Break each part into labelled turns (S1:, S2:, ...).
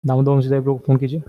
S1: दामोदर जी को फोन कीजिए।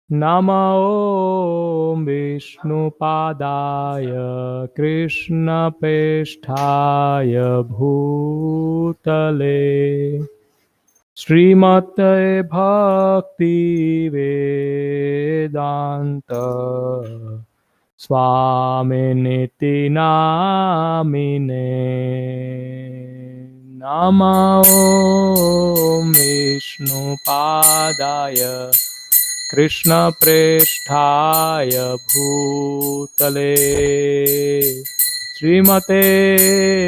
S1: नमो विष्णुपादाय कृष्णप्रेष्ठाय भूतले श्रीमते भक्ति वेदांत स्वामिनिति नामिने। नमो विष्णुपादाय कृष्णप्रेष्ठाय भूतले श्रीमते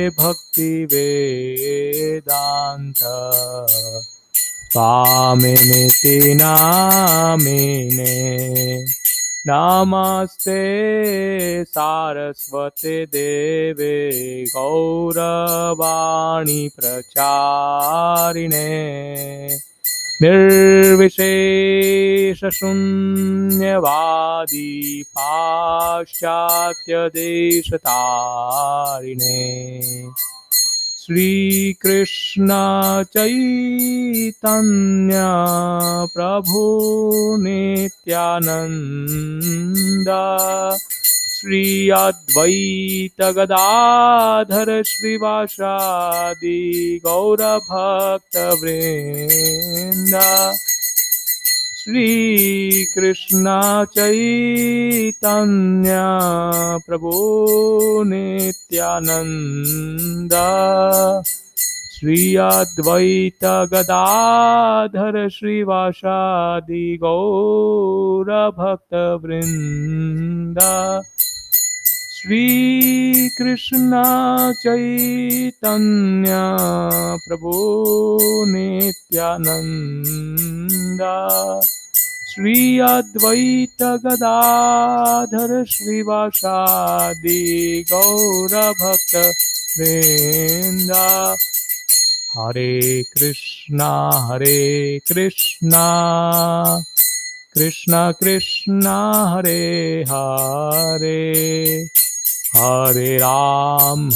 S1: भक्ति वेदांत स्वामिनिति नामिने। नमस्ते सारस्वते देवे गौरवाणी प्रचारिणे निर्विशेषशून्यवादी पाश्चात्यदेशतारिणे। श्रीकृष्ण चैतन्य प्रभु नित्यानंद श्री अद्वैत गदाधर श्रीवासादि गौरभक्तवृंद। श्रीकृष्ण चैतन्य प्रभु नित्यानंद श्री अद्वैत गदाधर श्रीवासादि गौरभक्तवृंद। श्रीकृष्ण चैतन्य प्रभु नित्यानंद श्री अद्वैत गदाधर श्रीवासादि गौरभक्तवृंद। हरे Krishna Krishna Krishna Hare Hare Hare Ram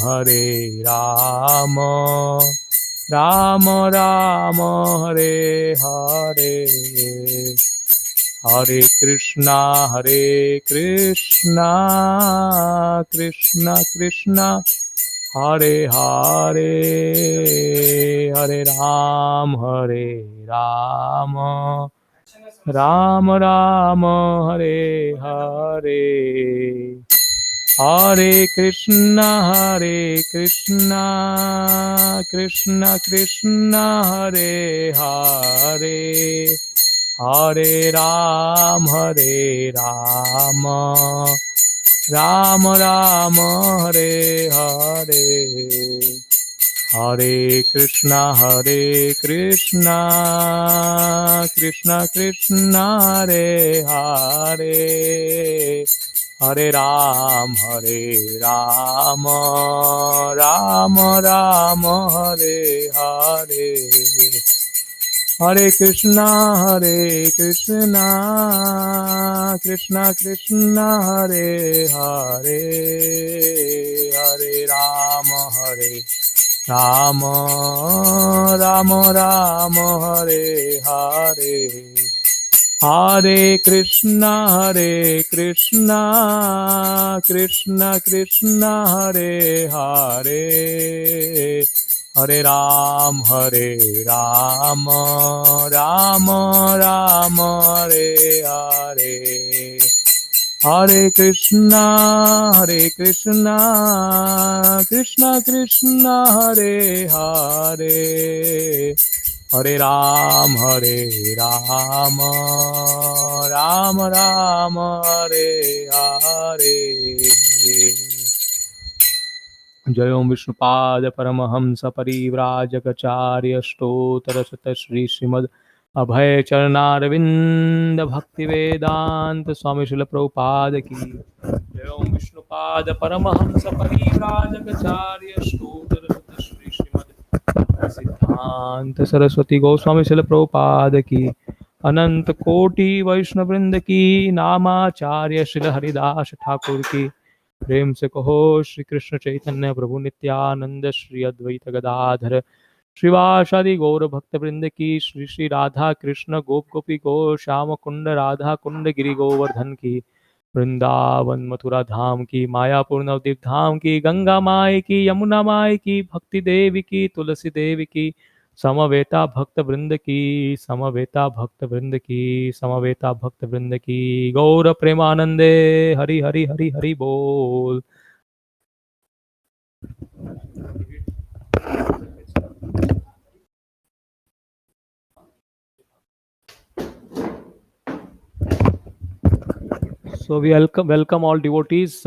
S1: Ram Ram Hare Hare Hare Krishna Krishna Krishna Hare Hare Hare Ram Ram Ram Hare Hare Hare Krishna, Krishna Krishna, Hare Hare, Hare Ram, Ram Ram, Hare Hare. Hare Krishna, Krishna Krishna, Hare Hare, Hare Ram, Ram Ram, Hare Hare. Hare Krishna, Krishna Krishna, Hare Hare, Hare Ram, Ram Ram, Hare Hare. Hare Krishna, Krishna Krishna, Hare Hare, Hare Ram, Ram Ram, Hare Hare. Hare Krishna, Krishna Krishna, Hare Hare, Hare Ram, Ram Ram, Hare Hare. जय ओम विष्णुपाद परमहंस परिव्राजकाचार्य स्तोत्र सत श्री श्रीमद अभय चरणारविंद भक्ति वेदांत स्वामी शिल प्रभुपाद की जय ओम विष्णुपाद परमहंस परिव्राजकाचार्य स्तोत्र सत श्री श्रीमद सिद्धांत सरस्वती गोस्वामी शिल प्रभुपाद की अनंत कोटि वैष्णव वृंद की नामाचार्य श्री हरिदास ठाकुर की प्रेम से कहो श्री कृष्ण चैतन्य प्रभु नित्यानंद श्री अद्वैत गदाधर श्रीवासादि गौर भक्त वृंद की श्री श्री राधा कृष्ण गोप गोपी गो श्याम कुंड राधा कुंड गिरि गोवर्धन की वृंदावन मथुरा धाम की मायापुर नवदीप धाम की गंगा माई की यमुना माई की भक्ति देवी की तुलसी देवी की समवेता भक्त वृंद की समवेता भक्त वृंद की समवेता भक्त वृंद की गौर प्रेमानंदे हरि हरि हरि हरि बोल. So we welcome all devotees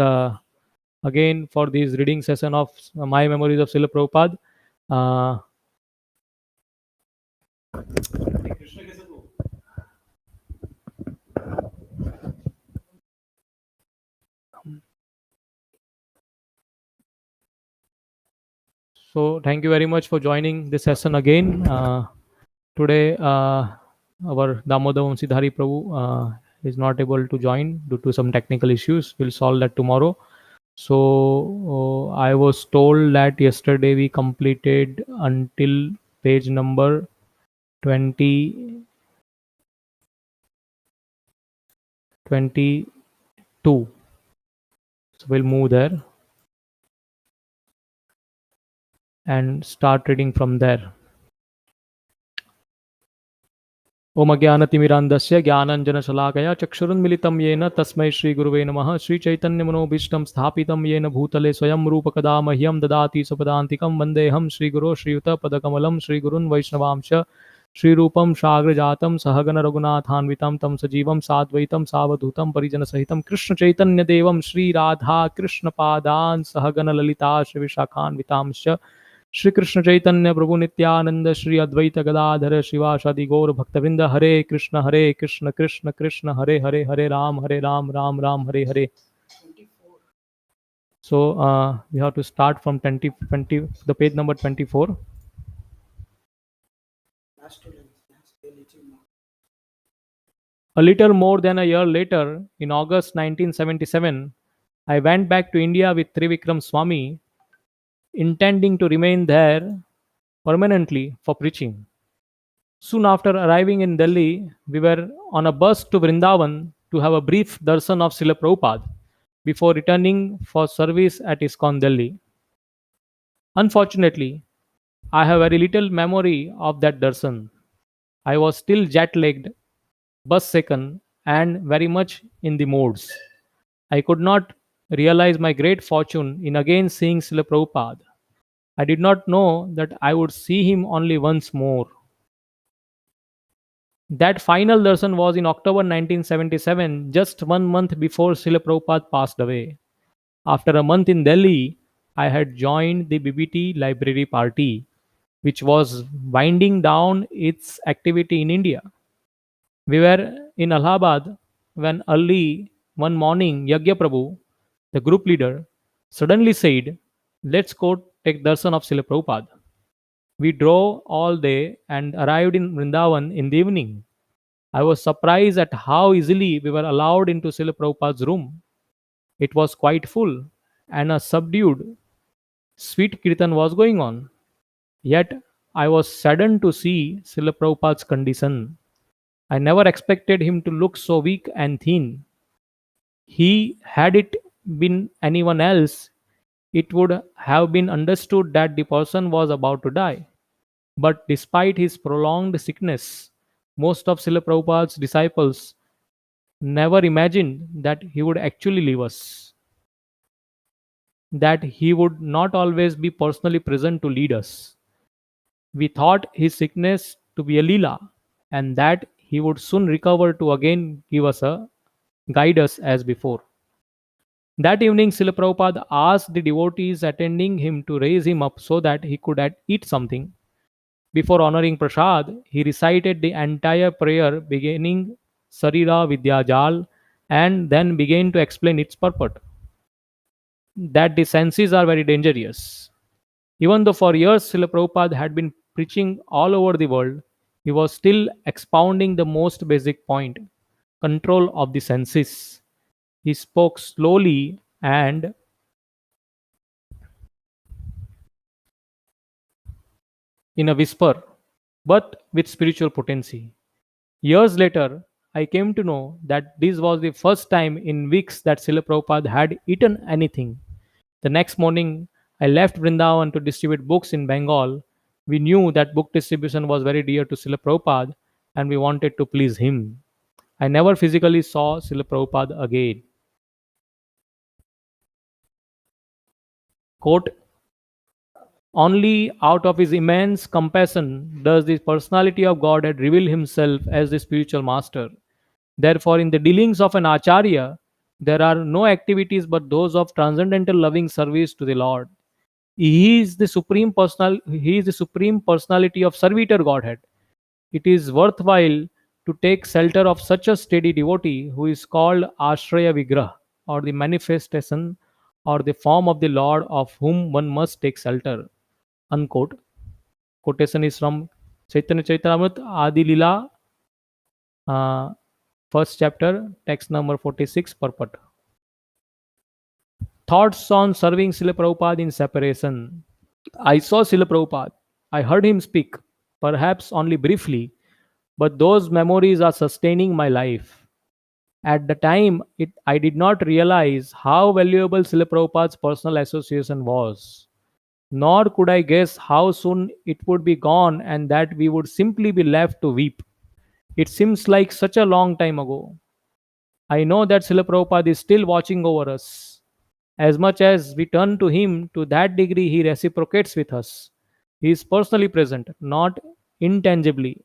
S1: again for this reading session of My Memories of Srila Prabhupada. So thank you very much for joining this session again. Today our Damodar Vamsidhari Prabhu is not able to join due to some technical issues. We'll solve that tomorrow. So I was told that yesterday we completed until page number 20, 22. So we'll move there and start reading from there. ओम अज्ञानतिमिरान्धस्य ज्ञानाञ्जनशलाकया चक्षुरुन्मिलितं येन तस्मै श्रीगुरुवे नमः. श्रीचैतन्यमनोभीष्टं स्थापितं येन भूतले स्वयं रूपकदा मह्यं ददाति स्वपदान्तिकं वन्देऽहं श्रीगुरो श्रीयुतपदकमलं श्रीगुरुन् वैष्णवांश श्रीरूपं साग्रजातं सहगण रघुनाथान्वितं तं सजीवं साद्वैतं सावधूतं परिजनसहितं कृष्णचैतन्यदेवं श्रीराधा कृष्णपादान् सहगण ललिता श्रीविशाखान्वितांश्च श्री कृष्ण चैतन्य प्रभु नित्यानंद श्री अद्वैत गदाधर शिवासादि गौर भक्तवृंद. हरे कृष्ण कृष्ण कृष्ण हरे हरे, हरे Ram Ram Ram Hare Hare. So we have to start from 20, the page number 24. A little more than a year later, in August 1977, I went back to India with Trivikram Swami, intending to remain there permanently for preaching. Soon after arriving in Delhi, we were on a bus to Vrindavan to have a brief darshan of Srila Prabhupada before returning for service at ISKCON Delhi. Unfortunately, I have very little memory of that darshan. I was still jet-lagged, bus-sicken, and very much in the moods. I could not realized my great fortune in again seeing Srila Prabhupada. I did not know that I would see him only once more. That final darshan was in October 1977, just 1 month before Srila Prabhupada passed away. After a month in Delhi, I had joined the BBT Library Party, which was winding down its activity in India. We were in Allahabad when early one morning Yagya Prabhu, the group leader, suddenly said, "Let's go take darshan of Srila Prabhupada." We drove all day and arrived in Vrindavan in the evening. I was surprised at how easily we were allowed into Srila Prabhupada's room. It was quite full, and a subdued, sweet kirtan was going on. Yet I was saddened to see Srila Prabhupada's condition. I never expected him to look so weak and thin. Had it been anyone else, it would have been understood that the person was about to die. But despite his prolonged sickness, most of Srila Prabhupada's disciples never imagined that he would actually leave us, that he would not always be personally present to lead us. We thought his sickness to be a lila, and that he would soon recover to again give us a guide us as before. That evening, Srila Prabhupada asked the devotees attending him to raise him up so that he could eat something. Before honoring Prasad, he recited the entire prayer beginning Sarira Vidyajal and then began to explain its purport. That the senses are very dangerous. Even though for years Srila Prabhupada had been preaching all over the world, he was still expounding the most basic point, control of the senses. He spoke slowly and in a whisper, but with spiritual potency. Years later, I came to know that this was the first time in weeks that Srila Prabhupada had eaten anything. The next morning, I left Vrindavan to distribute books in Bengal. We knew that book distribution was very dear to Srila Prabhupada and we wanted to please him. I never physically saw Srila Prabhupada again. Quote, only out of his immense compassion does the personality of Godhead reveal himself as the spiritual master. Therefore, in the dealings of an Acharya, there are no activities but those of transcendental loving service to the Lord. He is the supreme personality of servitor Godhead. It is worthwhile to take shelter of such a steady devotee who is called Ashraya Vigrah, or the manifestation or the form of the Lord of whom one must take shelter. Unquote. Quotation is from Chaitanya Charitamrita Adi Lila, uh, first chapter, text number 46, purport. Thoughts on serving Srila Prabhupada in separation. I saw Srila Prabhupada. I heard him speak, perhaps only briefly, but those memories are sustaining my life. At the time, I did not realize how valuable Srila Prabhupada's personal association was. Nor could I guess how soon it would be gone and that we would simply be left to weep. It seems like such a long time ago. I know that Srila Prabhupada is still watching over us. As much as we turn to him, to that degree he reciprocates with us. He is personally present, not intangibly.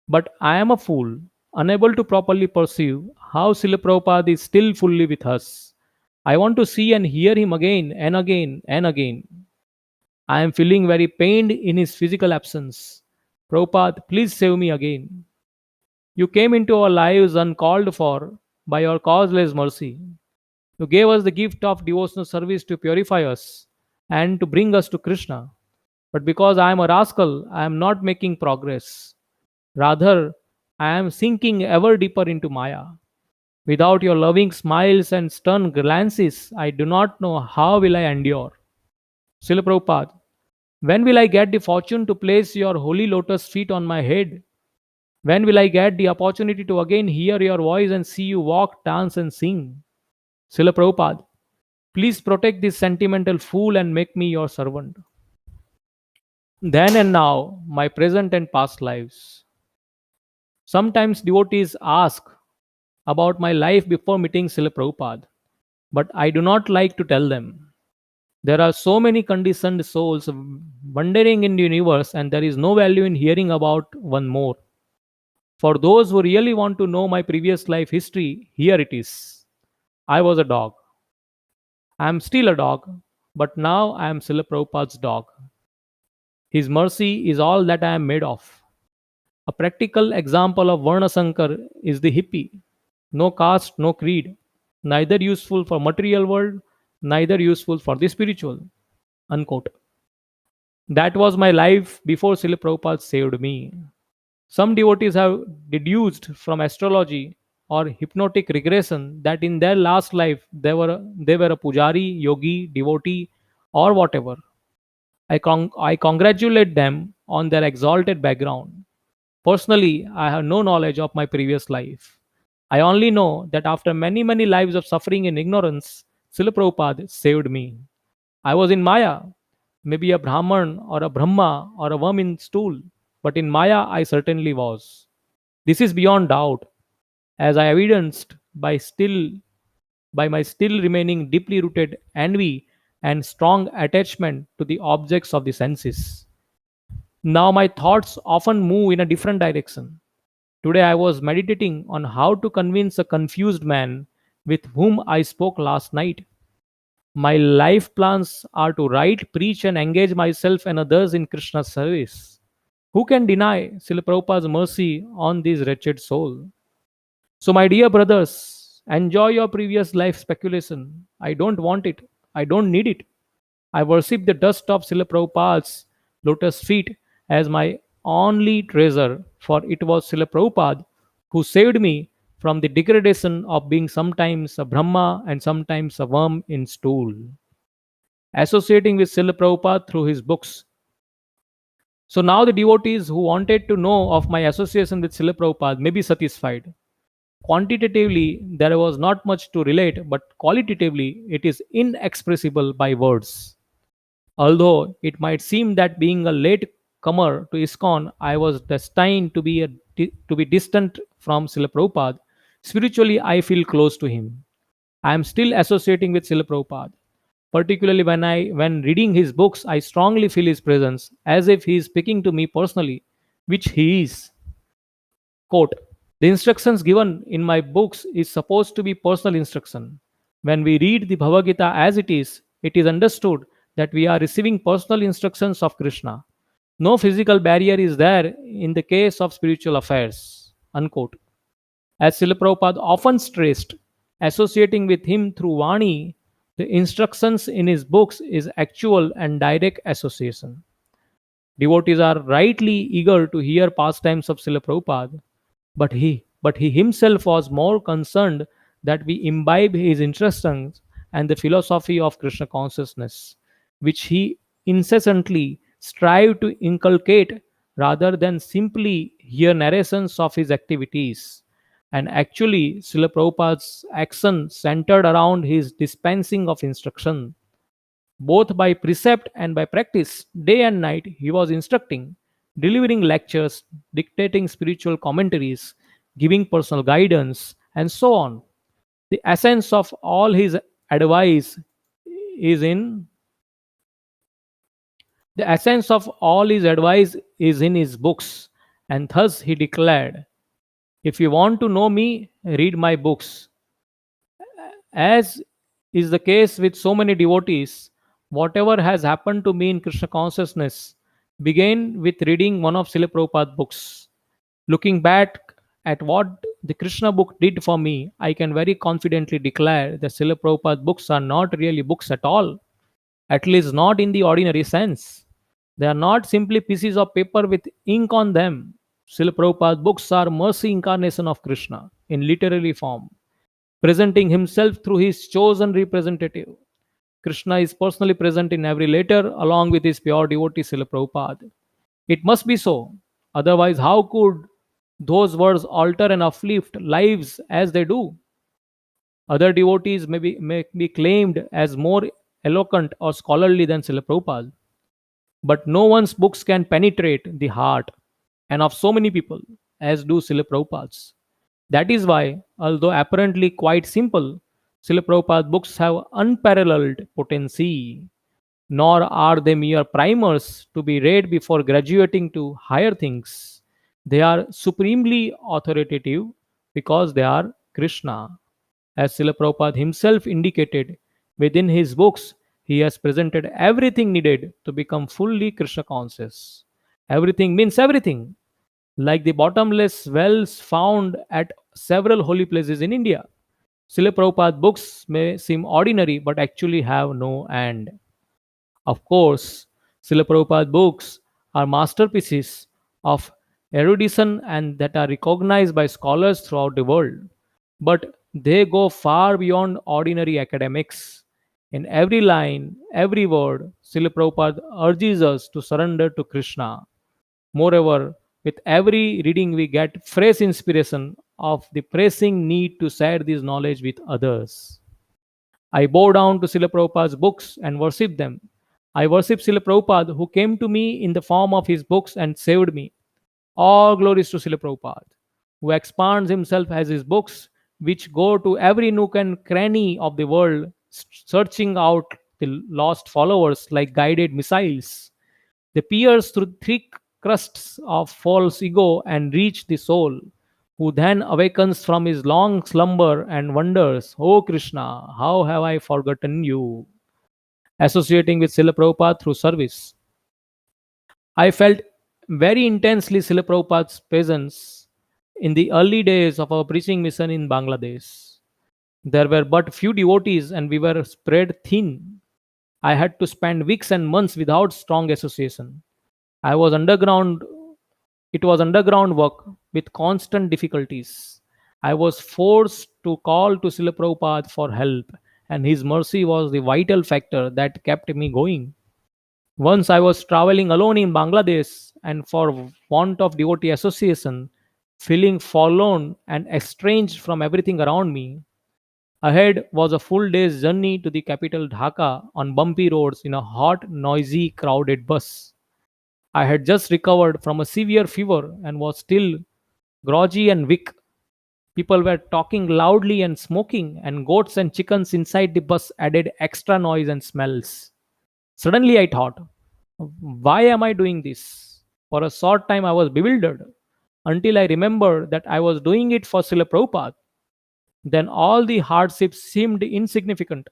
S1: But I am a fool, unable to properly perceive how Srila Prabhupada is still fully with us. I want to see and hear him again and again and again. I am feeling very pained in his physical absence. Prabhupada, please save me again. You came into our lives uncalled for by your causeless mercy. You gave us the gift of devotional service to purify us and to bring us to Krishna. But because I am a rascal, I am not making progress. Rather, I am sinking ever deeper into Maya. Without your loving smiles and stern glances, I do not know how will I endure. Srila Prabhupada, when will I get the fortune to place your holy lotus feet on my head? When will I get the opportunity to again hear your voice and see you walk, dance, and sing? Srila Prabhupada, please protect this sentimental fool and make me your servant. Then and now, my present and past lives. Sometimes devotees ask about my life before meeting Srila Prabhupada. but I do not like to tell them. There are so many conditioned souls wandering in the universe, and there is no value in hearing about one more. For those who really want to know my previous life history, here it is. I was a dog. I am still a dog, but now I am Srila Prabhupada's dog. His mercy is all that I am made of. A practical example of Varna Sankar is the hippie. No caste, no creed. Neither useful for material world, neither useful for the spiritual. Unquote. That was my life before Srila Prabhupada saved me. Some devotees have deduced from astrology or hypnotic regression that in their last life they were a pujari, yogi, devotee, or whatever. I congratulate them on their exalted background. Personally, I have no knowledge of my previous life. I only know that after many, many lives of suffering and ignorance, Srila Prabhupada saved me. I was in Maya, maybe a Brahman or a Brahma or a worm in stool, but in Maya I certainly was. This is beyond doubt, as I evidenced by my still remaining deeply rooted envy and strong attachment to the objects of the senses. Now my thoughts often move in a different direction. Today I was meditating on how to convince a confused man with whom I spoke last night. My life plans are to write, preach, and engage myself and others in Krishna's service. Who can deny Srila Prabhupada's mercy on this wretched soul? So, my dear brothers, enjoy your previous life speculation. I don't want it. I don't need it. I worship the dust of Srila Prabhupada's lotus feet as my only treasure, for it was Srila Prabhupada who saved me from the degradation of being sometimes a Brahma and sometimes a worm in stool. Associating with Srila Prabhupada through his books. So now the devotees who wanted to know of my association with Srila Prabhupada may be satisfied. Quantitatively, there was not much to relate, but qualitatively, it is inexpressible by words. Although it might seem that being a late comer to ISKCON, I was destined to be distant from Srila Prabhupada. Spiritually, I feel close to him. I am still associating with Srila Prabhupada. Particularly when reading his books, I strongly feel his presence, as if he is speaking to me personally, which he is. Quote, the instructions given in my books is supposed to be personal instruction. When we read the Bhagavad Gita as it is understood that we are receiving personal instructions of Krishna. No physical barrier is there in the case of spiritual affairs. Unquote. As Srila Prabhupada often stressed, associating with him through Vani, the instructions in his books is actual and direct association. Devotees are rightly eager to hear pastimes of Srila Prabhupada, but he himself was more concerned that we imbibe his instructions and the philosophy of Krishna consciousness, which he incessantly strived to inculcate rather than simply hear narrations of his activities. And actually, Srila Prabhupada's action centered around his dispensing of instruction both by precept and by practice. Day and night, he was instructing, delivering lectures, dictating spiritual commentaries, giving personal guidance, and so on. The essence of all his advice is in the essence of all his advice is in his books, and thus he declared, if you want to know me, read my books. As is the case with so many devotees, whatever has happened to me in Krishna consciousness began with reading one of Srila Prabhupada's books. Looking back at what the Krishna book did for me, I can very confidently declare that Srila Prabhupada's books are not really books at all, at least not in the ordinary sense. They are not simply pieces of paper with ink on them. Srila Prabhupada's books are mercy incarnation of Krishna in literary form, presenting himself through his chosen representative. Krishna is personally present in every letter along with his pure devotee Srila Prabhupada. It must be so. Otherwise, how could those words alter and uplift lives as they do? Other devotees may be claimed as more eloquent or scholarly than Srila Prabhupada, but no one's books can penetrate the heart and of so many people as do Srila Prabhupada's. That is why, although apparently quite simple, Srila Prabhupada books have unparalleled potency, nor are they mere primers to be read before graduating to higher things. They are supremely authoritative because they are Krishna. As Srila Prabhupada himself indicated, within his books, he has presented everything needed to become fully Krishna conscious. Everything means everything, like the bottomless wells found at several holy places in India. Srila Prabhupada books may seem ordinary but actually have no end. Of course, Srila Prabhupada books are masterpieces of erudition and that are recognized by scholars throughout the world. But they go far beyond ordinary academics. In every line, every word, Srila Prabhupada urges us to surrender to Krishna. Moreover, with every reading, we get fresh inspiration of the pressing need to share this knowledge with others. I bow down to Srila Prabhupada's books and worship them. I worship Srila Prabhupada who came to me in the form of his books and saved me. All glories to Srila Prabhupada, who expands himself as his books, which go to every nook and cranny of the world, searching out the lost followers like guided missiles. They pierce through thick crusts of false ego and reach the soul, who then awakens from his long slumber and wonders, "O Krishna, how have I forgotten you?" Associating with Srila Prabhupada through service. I felt very intensely Srila Prabhupada's presence in the early days of our preaching mission in Bangladesh. There were but few devotees and we were spread thin. I had to spend weeks and months without strong association. I was underground. It was underground work with constant difficulties. I was forced to call to Srila Prabhupada for help, and his mercy was the vital factor that kept me going. Once I was traveling alone in Bangladesh, and for want of devotee association, feeling forlorn and estranged from everything around me. Ahead was a full day's journey to the capital Dhaka on bumpy roads in a hot, noisy, crowded bus. I had just recovered from a severe fever and was still groggy and weak. People were talking loudly and smoking, and goats and chickens inside the bus added extra noise and smells. Suddenly, I thought, why am I doing this? For a short time, I was bewildered until I remembered that I was doing it for Srila Prabhupada. Then all the hardships seemed insignificant.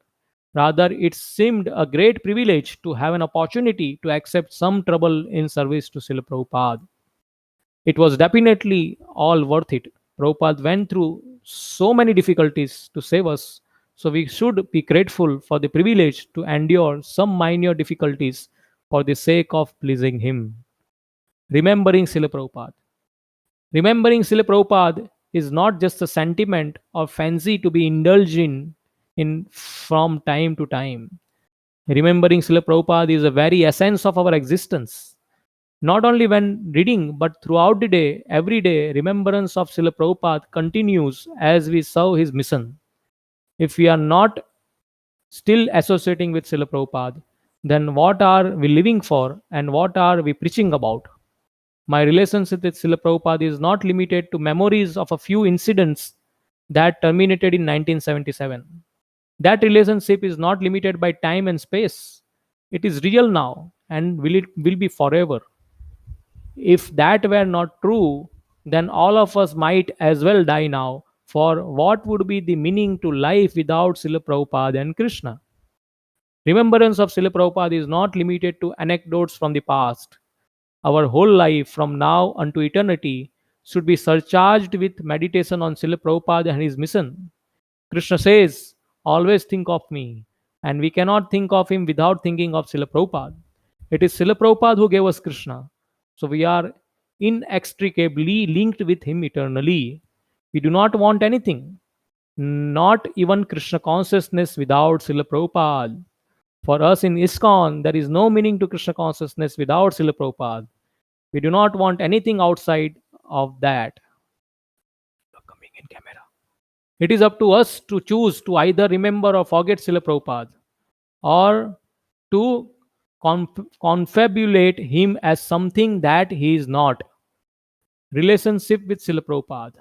S1: Rather, it seemed a great privilege to have an opportunity to accept some trouble in service to Srila Prabhupada. It was definitely all worth it. Prabhupada went through so many difficulties to save us, so we should be grateful for the privilege to endure some minor difficulties for the sake of pleasing Him. Remembering Srila Prabhupada. Remembering Srila Prabhupada is not just a sentiment or fancy to be indulged in from time to time. Remembering Srila Prabhupada is the very essence of our existence. Not only when reading, but throughout the day, every day, remembrance of Srila Prabhupada continues as we serve his mission. If we are not still associating with Srila Prabhupada, then what are we living for and what are we preaching about? My relationship with Srila Prabhupada is not limited to memories of a few incidents that terminated in 1977. That relationship is not limited by time and space. It is real now and will be forever. If that were not true, then all of us might as well die now. For what would be the meaning to life without Srila Prabhupada and Krishna? Remembrance of Srila Prabhupada is not limited to anecdotes from the past. Our whole life from now unto eternity should be surcharged with meditation on Srila Prabhupada and his mission. Krishna says, "Always think of me." And we cannot think of him without thinking of Srila Prabhupada. It is Srila Prabhupada who gave us Krishna. So we are inextricably linked with him eternally. We do not want anything, not even Krishna consciousness without Srila Prabhupada. For us in ISKCON, there is no meaning to Krishna consciousness without Srila Prabhupada. We do not want anything outside of that. Coming in camera. It is up to us to choose to either remember or forget Srila Prabhupada or to confabulate him as something that he is not. Relationship with Srila Prabhupada.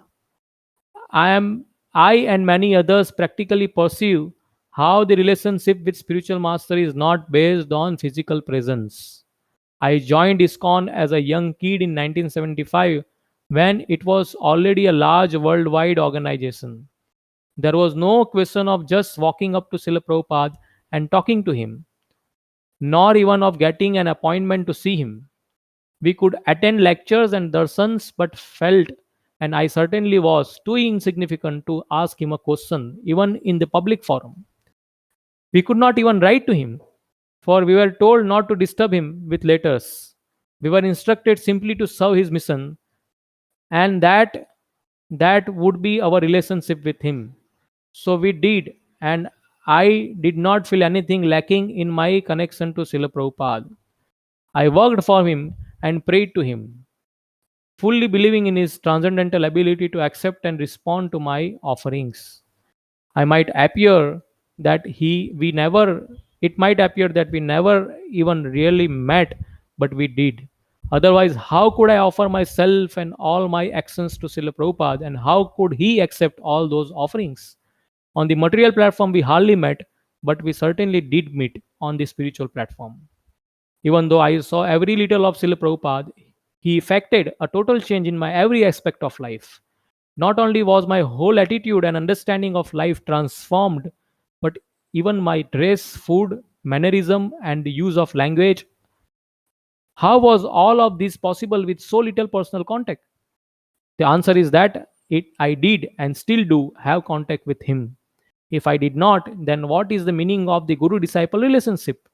S1: I am I and many others practically perceive how the relationship with spiritual master is not based on physical presence. I joined ISKCON as a young kid in 1975 when it was already a large worldwide organization. There was no question of just walking up to Srila Prabhupada and talking to him, nor even of getting an appointment to see him. We could attend lectures and darshans, but felt, and I certainly was, too insignificant to ask him a question, even in the public forum. We could not even write to him, for we were told not to disturb him with letters. We were instructed simply to serve his mission, and that would be our relationship with him. So we did, and I did not feel anything lacking in my connection to Srila Prabhupada. I worked for him and prayed to him, fully believing in his transcendental ability to accept and respond to my offerings. I might appear that he we never it might appear that we never even really met, but we did. Otherwise, how could I offer myself and all my actions to Srila Prabhupada, and how could he accept all those offerings? On the material platform, we hardly met, but we certainly did meet on the spiritual platform. Even though I saw every little of Srila Prabhupada, he effected a total change in my every aspect of life. Not only was my whole attitude and understanding of life transformed, but even my dress, food, mannerism, and the use of language. How was all of this possible with so little personal contact? The answer is that I did and still do have contact with him. If I did not, then what is the meaning of the guru disciple relationship?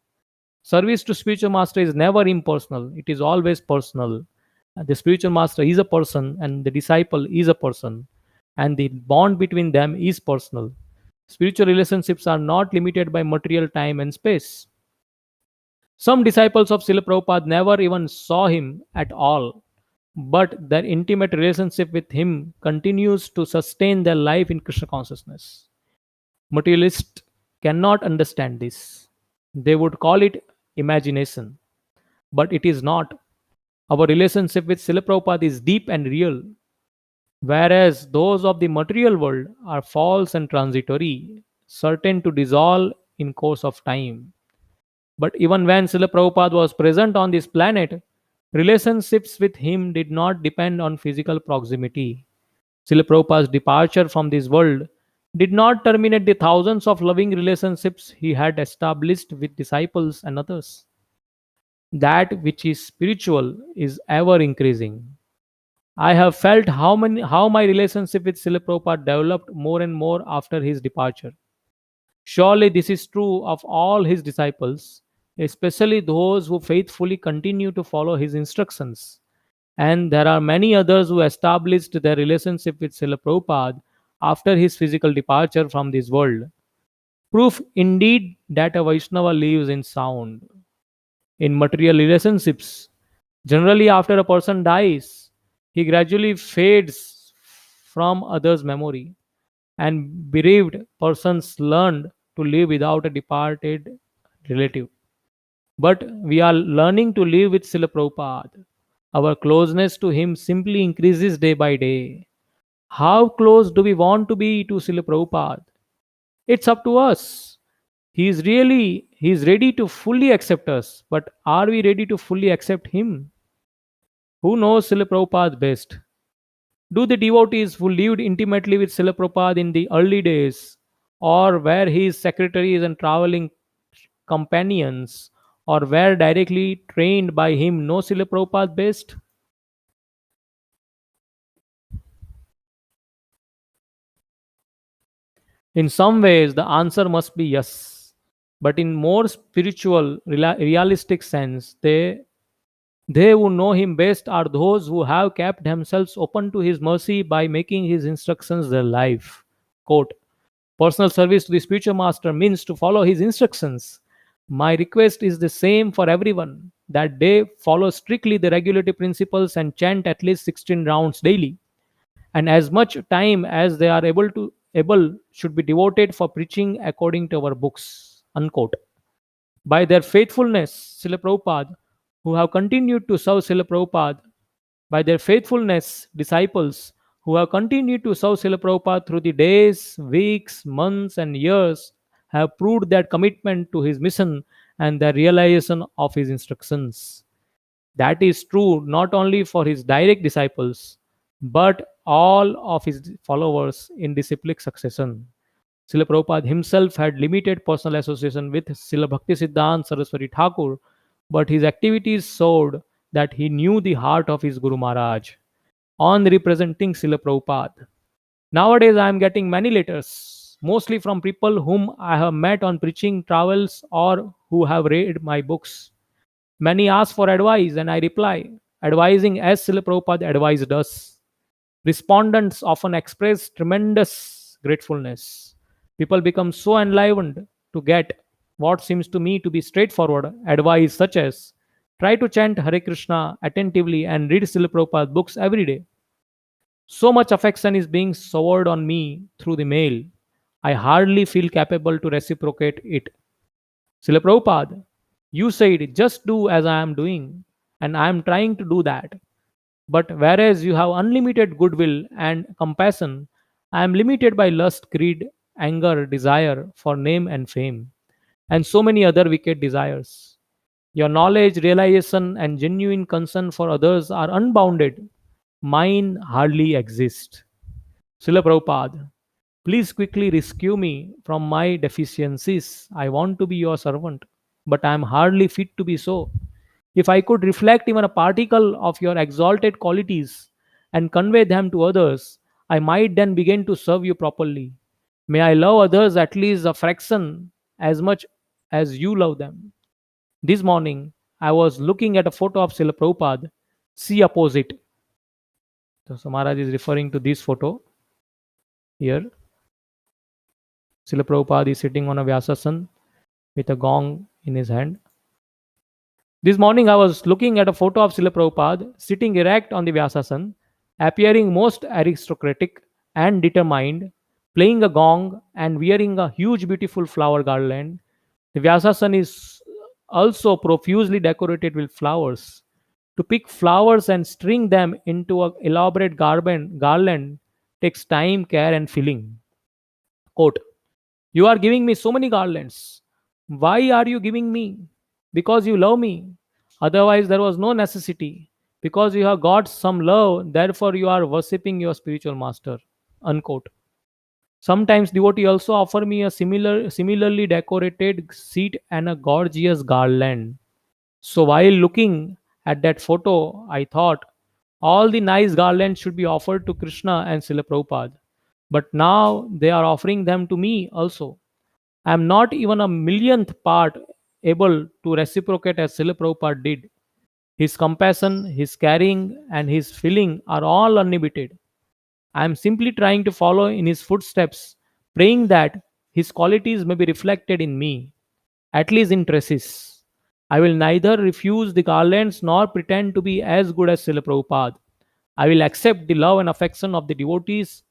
S1: Service to spiritual master is never impersonal, it is always personal. The spiritual master is a person, and the disciple is a person, and the bond between them is personal. Spiritual relationships are not limited by material time and space. Some disciples of Srila Prabhupada never even saw him at all, but their intimate relationship with him continues to sustain their life in Krishna consciousness. Materialists cannot understand this. They would call it imagination, but it is not. Our relationship with Srila Prabhupada is deep and real, whereas those of the material world are false and transitory, certain to dissolve in course of time. But even when Srila Prabhupada was present on this planet, relationships with him did not depend on physical proximity. Srila Prabhupada's departure from this world did not terminate the thousands of loving relationships he had established with disciples and others. That which is spiritual is ever increasing. I have felt how my relationship with Srila Prabhupada developed more and more after his departure. Surely this is true of all his disciples, especially those who faithfully continue to follow his instructions. And there are many others who established their relationship with Srila Prabhupada after his physical departure from this world. Proof indeed that a Vaishnava lives in sound. In material relationships, generally after a person dies, he gradually fades from others' memory, and bereaved persons learned to live without a departed relative. But we are learning to live with Srila Prabhupada. Our closeness to him simply increases day by day. How close do we want to be to Srila Prabhupada? It's up to us. He is ready to fully accept us, but are we ready to fully accept him? Who knows Srila Prabhupada best? Do the devotees who lived intimately with Srila Prabhupada in the early days, or were his secretaries and traveling companions, or were directly trained by him, know Srila Prabhupada best? In some ways, the answer must be yes. But in more spiritual, realistic sense, they who know him best are those who have kept themselves open to his mercy by making his instructions their life. Quote, personal service to the spiritual master means to follow his instructions. My request is the same for everyone, that they follow strictly the regulative principles and chant at least 16 rounds daily, and as much time as they are able should be devoted for preaching according to our books. Unquote. By their faithfulness, Srila Prabhupada, who have continued to serve Srila Prabhupada, by their faithfulness, disciples who have continued to serve Srila Prabhupada through the days, weeks, months, and years, have proved their commitment to his mission and the realization of his instructions. That is true not only for his direct disciples, but all of his followers in disciplic succession. Srila Prabhupada himself had limited personal association with Srila Bhaktisiddhanta Saraswati Thakur, but his activities showed that he knew the heart of his Guru Maharaj on representing Srila Prabhupada. Nowadays, I am getting many letters, mostly from people whom I have met on preaching travels or who have read my books. Many ask for advice, and I reply, advising as Srila Prabhupada advised us. Respondents often express tremendous gratefulness. People become so enlivened to get what seems to me to be straightforward advice, such as try to chant Hare Krishna attentively and read Srila Prabhupada books every day. So much affection is being showered on me through the mail. I hardly feel capable to reciprocate it. Srila Prabhupada, you said just do as I am doing, and I am trying to do that. But whereas you have unlimited goodwill and compassion, I am limited by lust, greed, anger, desire for name and fame, and so many other wicked desires. Your knowledge, realization, and genuine concern for others are unbounded. Mine hardly exist. Srila Prabhupada, please quickly rescue me from my deficiencies. I want to be your servant, but I am hardly fit to be so. If I could reflect even a particle of your exalted qualities and convey them to others, I might then begin to serve you properly. May I love others at least a fraction as much as you love them. This morning, I was looking at a photo of Srila Prabhupada. See opposite. So Maharaj is referring to this photo here. Srila Prabhupada is sitting on a Vyasasan with a gong in his hand. This morning I was looking at a photo of Srila Prabhupada sitting erect on the Vyasasan, appearing most aristocratic and determined, playing a gong and wearing a huge beautiful flower garland. The Vyasasan is also profusely decorated with flowers. To pick flowers and string them into an elaborate garland takes time, care, and feeling. Quote, you are giving me so many garlands. Why are you giving me? Because you love me. Otherwise, there was no necessity. Because you have got some love, therefore you are worshipping your spiritual master. Unquote. Sometimes devotee also offer me a similarly decorated seat and a gorgeous garland. So while looking at that photo, I thought all the nice garlands should be offered to Krishna and Srila Prabhupada. But now they are offering them to me also. I am not even a millionth part able to reciprocate as Srila Prabhupada did. His compassion, his caring, and his feeling are all unlimited. I am simply trying to follow in his footsteps, praying that his qualities may be reflected in me, at least in traces. I will neither refuse the garlands nor pretend to be as good as Srila Prabhupada. I will accept the love and affection of the devotees,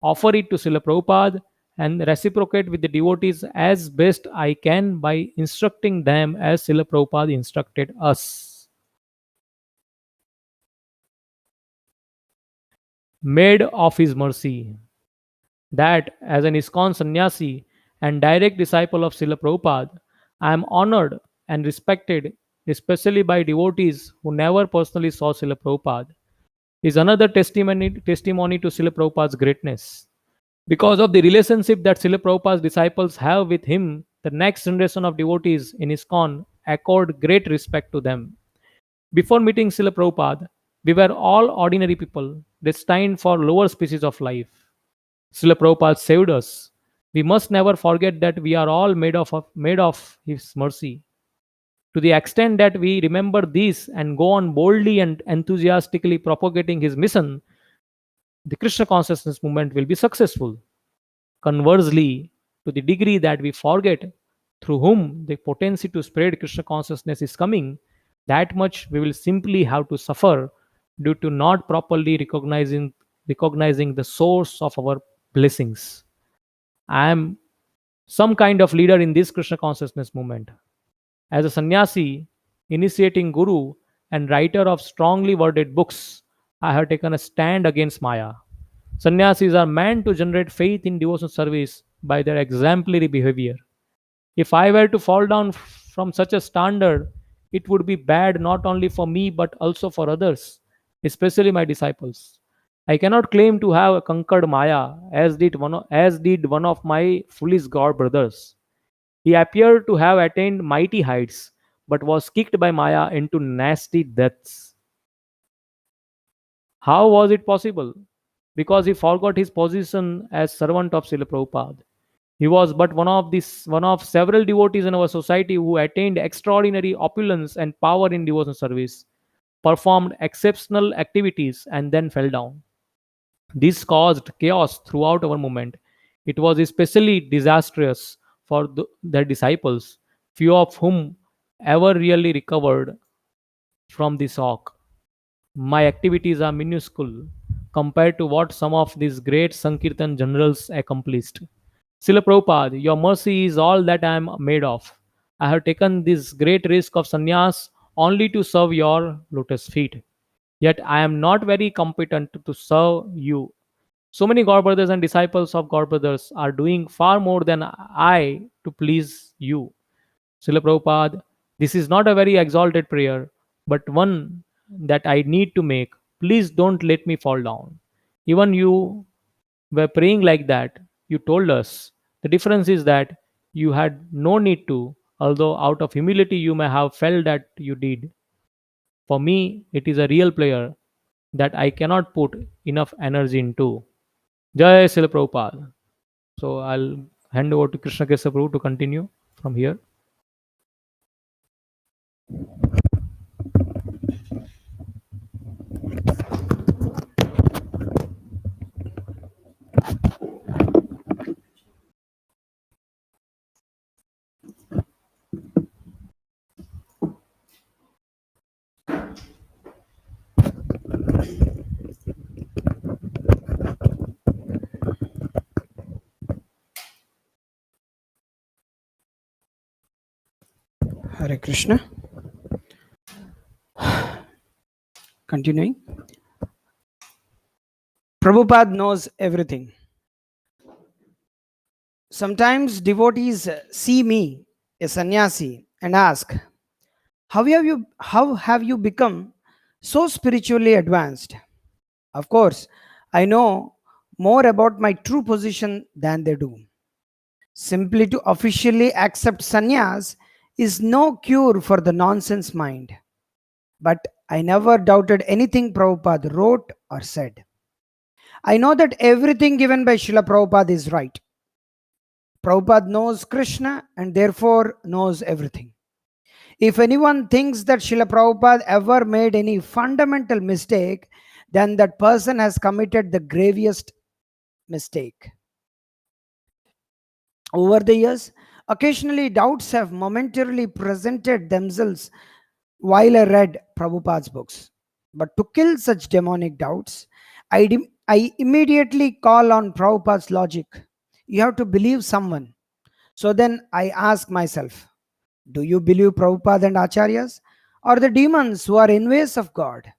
S1: offer it to Srila Prabhupada, and reciprocate with the devotees as best I can by instructing them as Srila Prabhupada instructed us. Made of His mercy, that as an ISKCON sannyasi and direct disciple of Srila Prabhupada, I am honored and respected, especially by devotees who never personally saw Srila Prabhupada, is another testimony to Srila Prabhupada's greatness. Because of the relationship that Srila Prabhupada's disciples have with him, the next generation of devotees in ISKCON accord great respect to them. Before meeting Srila Prabhupada, we were all ordinary people, destined for lower species of life. Srila Prabhupada saved us. We must never forget that we are all made of His mercy. To the extent that we remember this and go on boldly and enthusiastically propagating His mission, the Krishna consciousness movement will be successful. Conversely, to the degree that we forget through whom the potency to spread Krishna consciousness is coming, that much we will simply have to suffer due to not properly recognizing the source of our blessings. I am some kind of leader in this Krishna consciousness movement. As a sannyasi, initiating guru, and writer of strongly worded books, I have taken a stand against Maya. Sannyasis are meant to generate faith in devotional service by their exemplary behavior. If I were to fall down from such a standard, it would be bad not only for me but also for others, especially my disciples. I cannot claim to have conquered Maya as did one of my foolish god brothers. He appeared to have attained mighty heights, but was kicked by Maya into nasty depths. How was it possible? Because he forgot his position as servant of Srila Prabhupada. He was but one of several devotees in our society who attained extraordinary opulence and power in devotional service, performed exceptional activities, and then fell down. This caused chaos throughout our movement. It was especially disastrous for their disciples, few of whom ever really recovered from the shock. My activities are minuscule compared to what some of these great Sankirtan generals accomplished. Srila Prabhupada, your mercy is all that I am made of. I have taken this great risk of sannyas only to serve your lotus feet. Yet I am not very competent to serve you. So many God brothers and disciples of God brothers are doing far more than I to please you. Srila Prabhupada, this is not a very exalted prayer, but one that I need to make. Please don't let me fall down. Even you were praying like that. You told us. The difference is that you had no need to, although out of humility you may have felt that you did. For me, it is a real prayer that I cannot put enough energy into. Jai Srila Prabhupada. So I'll hand over to Krishna Kesa Prabhu to continue from here.
S2: Hare Krishna. Continuing. Prabhupada knows everything. Sometimes devotees see me, a sannyasi, and ask, how have you become so spiritually advanced? Of course, I know more about my true position than they do. Simply to officially accept sannyas is no cure for the nonsense mind. But I never doubted anything Prabhupada wrote or said. I know that everything given by Srila Prabhupada is right. Prabhupada knows Krishna and therefore knows everything. If anyone thinks that Srila Prabhupada ever made any fundamental mistake, then that person has committed the gravest mistake. Over the years, occasionally doubts have momentarily presented themselves while I read Prabhupada's books. But to kill such demonic doubts, I immediately call on Prabhupada's logic. You have to believe someone. So then I ask myself, do you believe Prabhupada and Acharyas or the demons who are enemies of God?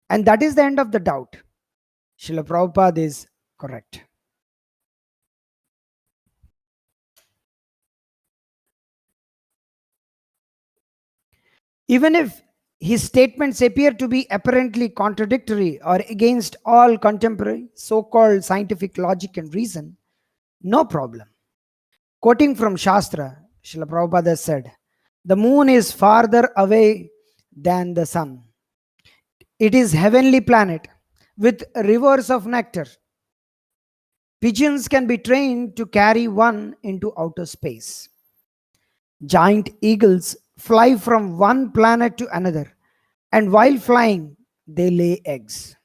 S2: And that is the end of the doubt. Srila Prabhupada is correct. Even if his statements appear to be apparently contradictory or against all contemporary so called scientific logic and reason, no problem. Quoting from Shastra, Srila Prabhupada said, the moon is farther away than the sun. It is heavenly planet with rivers of nectar. Pigeons can be trained to carry one into outer space. Giant eagles fly from one planet to another, and while flying, they lay eggs.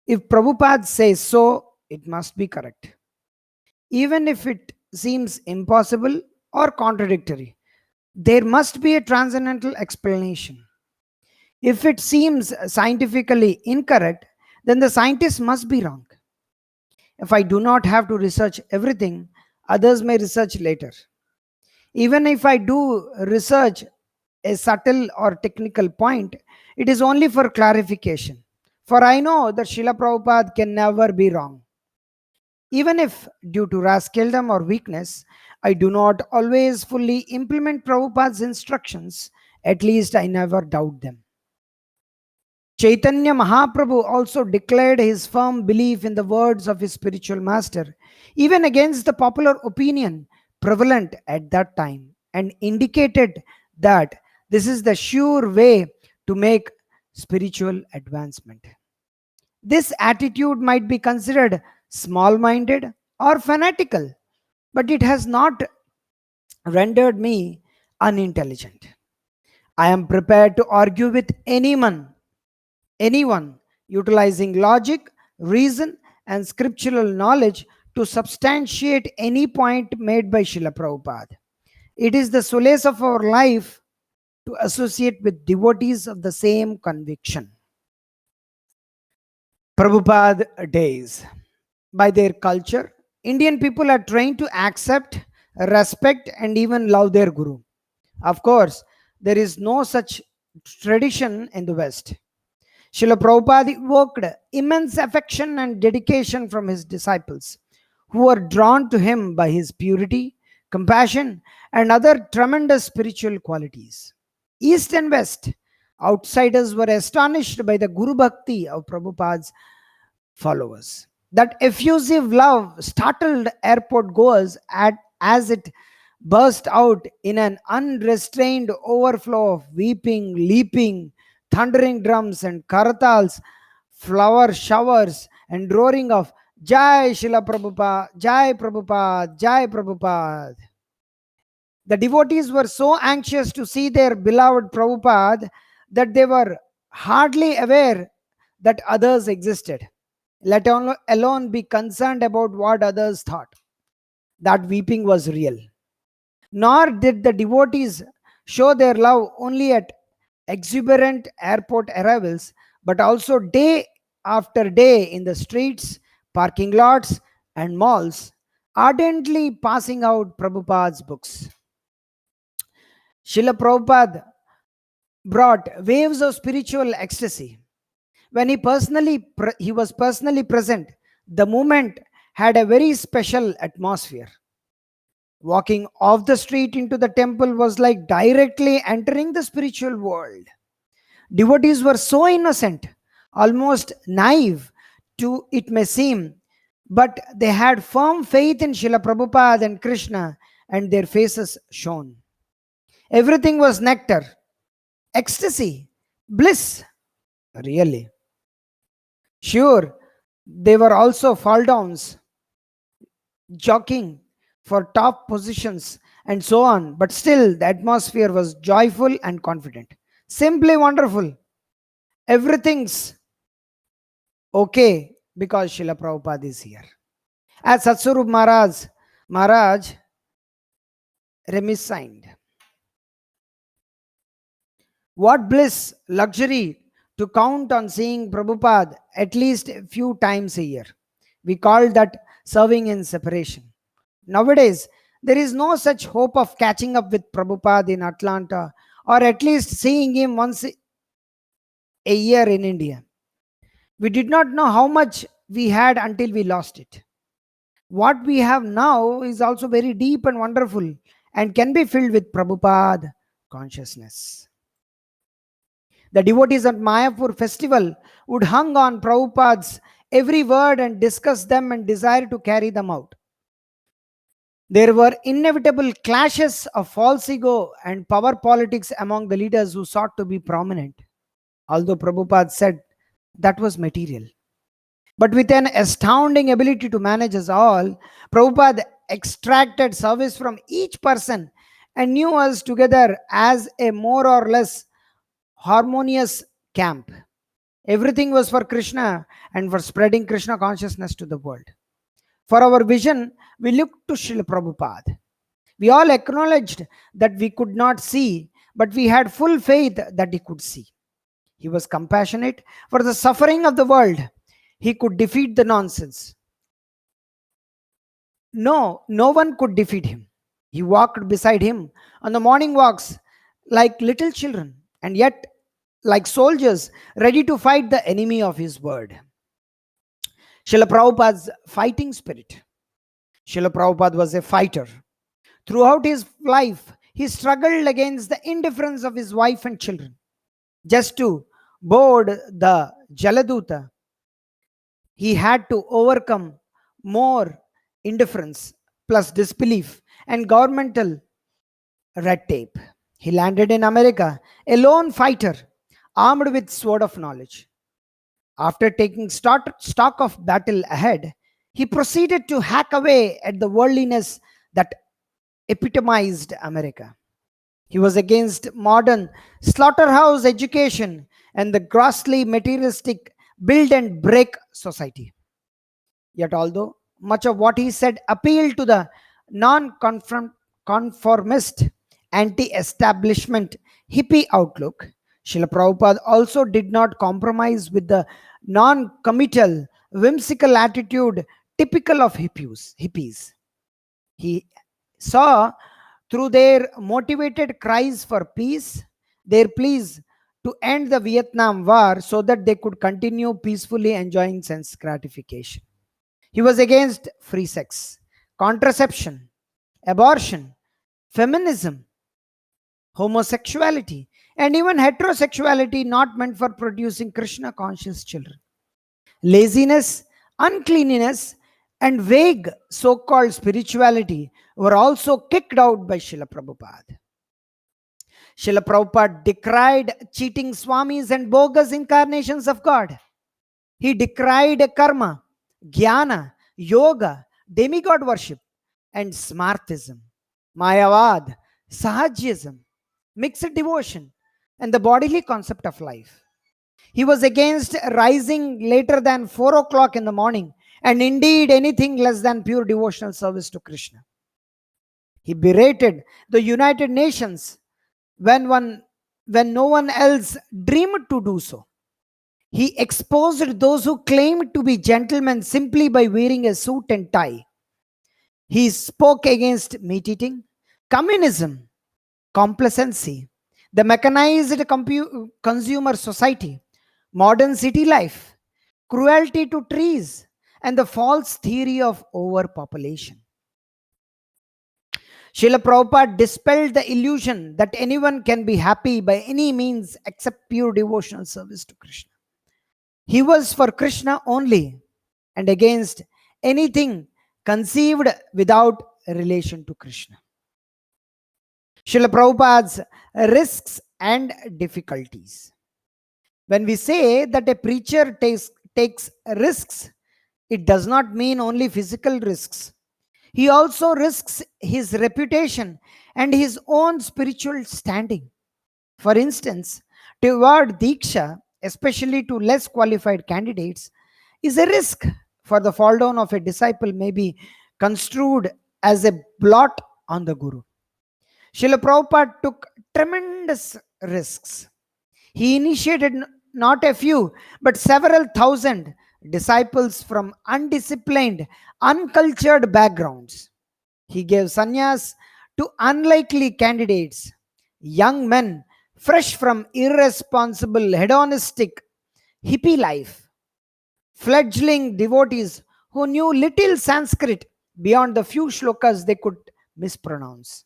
S2: If Prabhupada says so, it must be correct. Even if it seems impossible or contradictory, there must be a transcendental explanation. If it seems scientifically incorrect, then the scientist must be wrong. If I do not have to research everything, others may research later. Even if I do research a subtle or technical point, it is only for clarification. For I know that Srila Prabhupada can never be wrong. Even if, due to rascaldom or weakness, I do not always fully implement Prabhupada's instructions, at least I never doubt them. Chaitanya Mahaprabhu also declared his firm belief in the words of his spiritual master, even against the popular opinion prevalent at that time, and indicated that this is the sure way to make spiritual advancement. This attitude might be considered small minded or fanatical, but it has not rendered me unintelligent. I am prepared to argue with anyone utilizing logic, reason, and scriptural knowledge to substantiate any point made by Srila Prabhupada. It is the solace of our life to associate with devotees of the same conviction. Prabhupada days. By their culture, Indian people are trained to accept, respect, and even love their Guru. Of course, there is no such tradition in the West. Srila Prabhupada evoked immense affection and dedication from his disciples, who were drawn to him by his purity, compassion, and other tremendous spiritual qualities. East and West, outsiders were astonished by the Guru Bhakti of Prabhupada's followers. That effusive love startled airport goers as it burst out in an unrestrained overflow of weeping, leaping, thundering drums and karatals, flower showers, and roaring of Jai Srila Prabhupada, Jai Prabhupada, Jai Prabhupada. The devotees were so anxious to see their beloved Prabhupada that they were hardly aware that others existed, let alone be concerned about what others thought. That weeping was real. Nor did the devotees show their love only at exuberant airport arrivals, but also day after day in the streets, parking lots, and malls, ardently passing out Prabhupada's books. Srila Prabhupada brought waves of spiritual ecstasy. When he was personally present, the movement had a very special atmosphere. Walking off the street into the temple was like directly entering the spiritual world. Devotees were so innocent, almost naive to it may seem, but they had firm faith in Srila Prabhupada and Krishna, and their faces shone. Everything was nectar, ecstasy, bliss. Really. Sure, they were also fall downs, jockeying for top positions, and so on, but still the atmosphere was joyful and confident. Simply wonderful. Everything's okay because Srila Prabhupada is here. As Satsarup Maharaj reminisced, what bliss, luxury to count on seeing Prabhupada at least a few times a year. We call that serving in separation. Nowadays, there is no such hope of catching up with Prabhupada in Atlanta or at least seeing him once a year in India. We did not know how much we had until we lost it. What we have now is also very deep and wonderful and can be filled with Prabhupada consciousness. The devotees at Mayapur festival would hang on Prabhupada's every word and discuss them and desire to carry them out. There were inevitable clashes of false ego and power politics among the leaders who sought to be prominent. Although Prabhupada said that was material. But with an astounding ability to manage us all, Prabhupada extracted service from each person and knew us together as a more or less harmonious camp. Everything was for Krishna and for spreading Krishna consciousness to the world. For our vision, we looked to Srila Prabhupada. We all acknowledged that we could not see, but we had full faith that he could see. He was compassionate for the suffering of the world. He could defeat the nonsense. No one could defeat him. He walked beside him on the morning walks like little children, and yet like soldiers ready to fight the enemy of his word. Srila Prabhupada's fighting spirit. Srila Prabhupada was a fighter. Throughout his life, he struggled against the indifference of his wife and children. Just to board the Jaladuta, he had to overcome more indifference plus disbelief and governmental red tape. He landed in America, a lone fighter, armed with sword of knowledge. After taking stock of battle ahead, he proceeded to hack away at the worldliness that epitomized America. He was against modern slaughterhouse education and the grossly materialistic build and break society. Yet, although much of what he said appealed to the non-conformist, anti-establishment hippie outlook, Srila Prabhupada also did not compromise with the non-committal, whimsical attitude typical of hippies. He saw through their motivated cries for peace, their pleas to end the Vietnam War so that they could continue peacefully enjoying sense gratification. He was against free sex, contraception, abortion, feminism, homosexuality, and even heterosexuality not meant for producing Krishna conscious children. Laziness, uncleanliness, and vague so called spirituality were also kicked out by Srila Prabhupada. Srila Prabhupada decried cheating swamis and bogus incarnations of God. He decried karma, jnana, yoga, demigod worship, and smartism, mayavad, sahajism, mixed devotion, and the bodily concept of life. He was against rising later than 4 o'clock in the morning, and indeed anything less than pure devotional service to Krishna. He berated the United Nations when no one else dreamed to do so. He exposed those who claimed to be gentlemen simply by wearing a suit and tie. He spoke against meat eating, communism, complacency, the mechanized consumer society, modern city life, cruelty to trees, and the false theory of overpopulation. Srila Prabhupada dispelled the illusion that anyone can be happy by any means except pure devotional service to Krishna. He was for Krishna only and against anything conceived without relation to Krishna. Srila Prabhupada's risks and difficulties. When we say that a preacher takes risks, it does not mean only physical risks. He also risks his reputation and his own spiritual standing. For instance, to award Diksha, especially to less qualified candidates, is a risk, for the fall down of a disciple may be construed as a blot on the Guru. Srila Prabhupada took tremendous risks. He initiated not a few, but several thousand disciples from undisciplined, uncultured backgrounds. He gave sannyas to unlikely candidates, young men fresh from irresponsible, hedonistic, hippie life, fledgling devotees who knew little Sanskrit beyond the few shlokas they could mispronounce.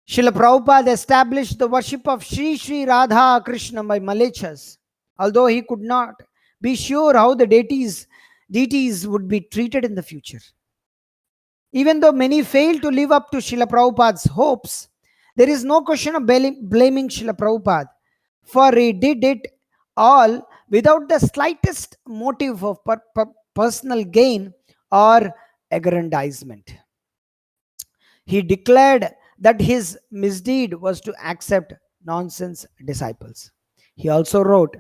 S2: Srila Prabhupada established the worship of Sri Radha Krishna by Malechas, although he could not be sure how the deities would be treated in the future. Even though many failed to live up to Srila Prabhupada's hopes, there is no question of blaming Srila Prabhupada, for he did it all without the slightest motive of personal gain or aggrandizement. He declared that his misdeed was to accept nonsense disciples. He also wrote,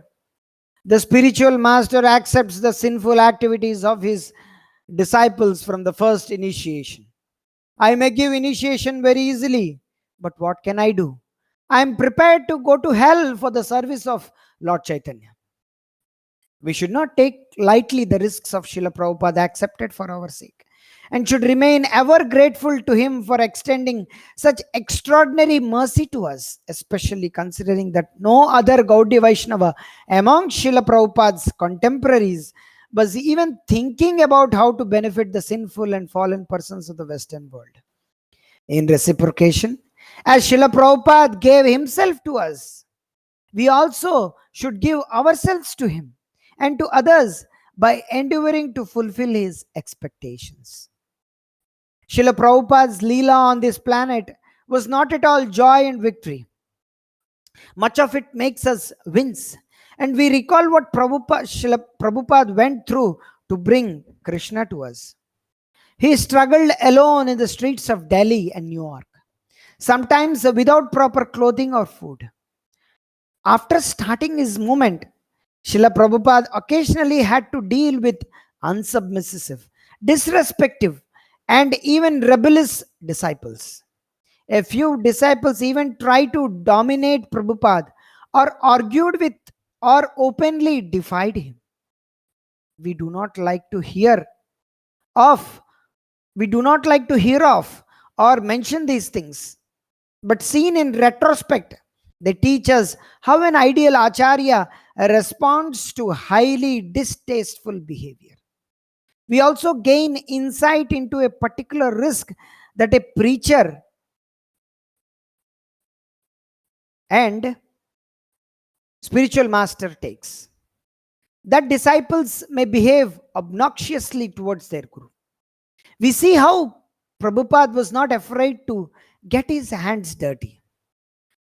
S2: "The spiritual master accepts the sinful activities of his disciples from the first initiation. I may give initiation very easily, but what can I do? I am prepared to go to hell for the service of Lord Chaitanya." We should not take lightly the risks of Srila Prabhupada accepted for our sake. and should remain ever grateful to him for extending such extraordinary mercy to us, especially considering that no other Gaudiya Vaishnava among Srila Prabhupada's contemporaries was even thinking about how to benefit the sinful and fallen persons of the Western world. In reciprocation, as Srila Prabhupada gave himself to us, we also should give ourselves to him and to others by endeavoring to fulfill his expectations. Srila Prabhupada's Leela on this planet was not at all joy and victory. Much of it makes us wince. And we recall what Srila Prabhupada went through to bring Krishna to us. He struggled alone in the streets of Delhi and New York, sometimes without proper clothing or food. After starting his movement, Srila Prabhupada occasionally had to deal with unsubmissive, disrespectful, and even rebellious disciples. A few disciples even tried to dominate Prabhupada or argued with or openly defied him. We do not like to hear of, or mention these things. But seen in retrospect, they teach us how an ideal acharya responds to highly distasteful behavior. We also gain insight into a particular risk that a preacher and spiritual master takes, that disciples may behave obnoxiously towards their guru. We see how Prabhupada was not afraid to get his hands dirty,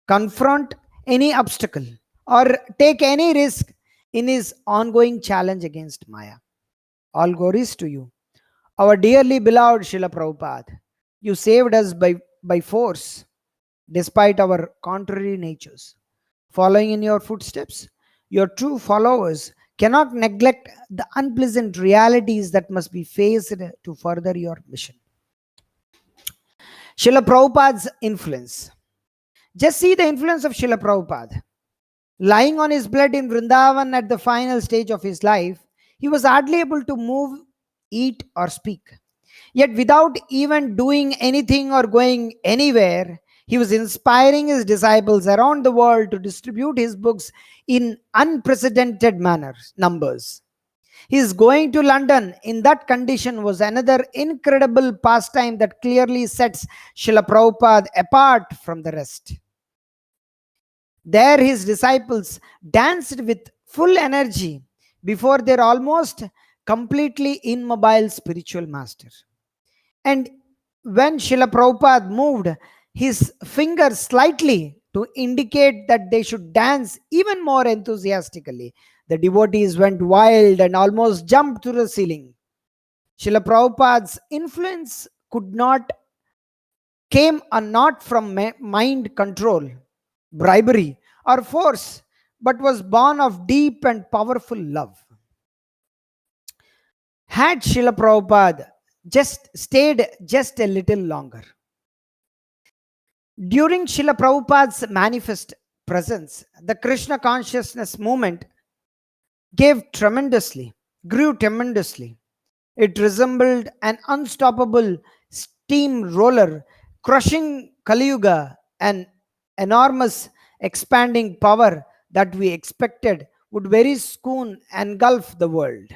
S2: confront any obstacle, or take any risk in his ongoing challenge against Maya. All glories to you, our dearly beloved Srila Prabhupada. You saved us by force, despite our contrary natures. Following in your footsteps, your true followers cannot neglect the unpleasant realities that must be faced to further your mission. Srila Prabhupada's influence. Just see the influence of Srila Prabhupada. Lying on his bed in Vrindavan at the final stage of his life, he was hardly able to move, eat, or speak. Yet, without even doing anything or going anywhere, he was inspiring his disciples around the world to distribute his books in unprecedented numbers. His going to London in that condition was another incredible pastime that clearly sets Srila Prabhupada apart from the rest. There, his disciples danced with full energy before their almost completely immobile spiritual master. And when Srila Prabhupada moved his finger slightly to indicate that they should dance even more enthusiastically, the devotees went wild and almost jumped to the ceiling. Srila Prabhupada's influence came not from mind control, bribery, or force, but was born of deep and powerful love. Had Srila Prabhupada just stayed just a little longer, during Srila Prabhupada's manifest presence, the Krishna consciousness movement grew tremendously. It resembled an unstoppable steamroller crushing Kali Yuga, an enormous expanding power that we expected would very soon engulf the world.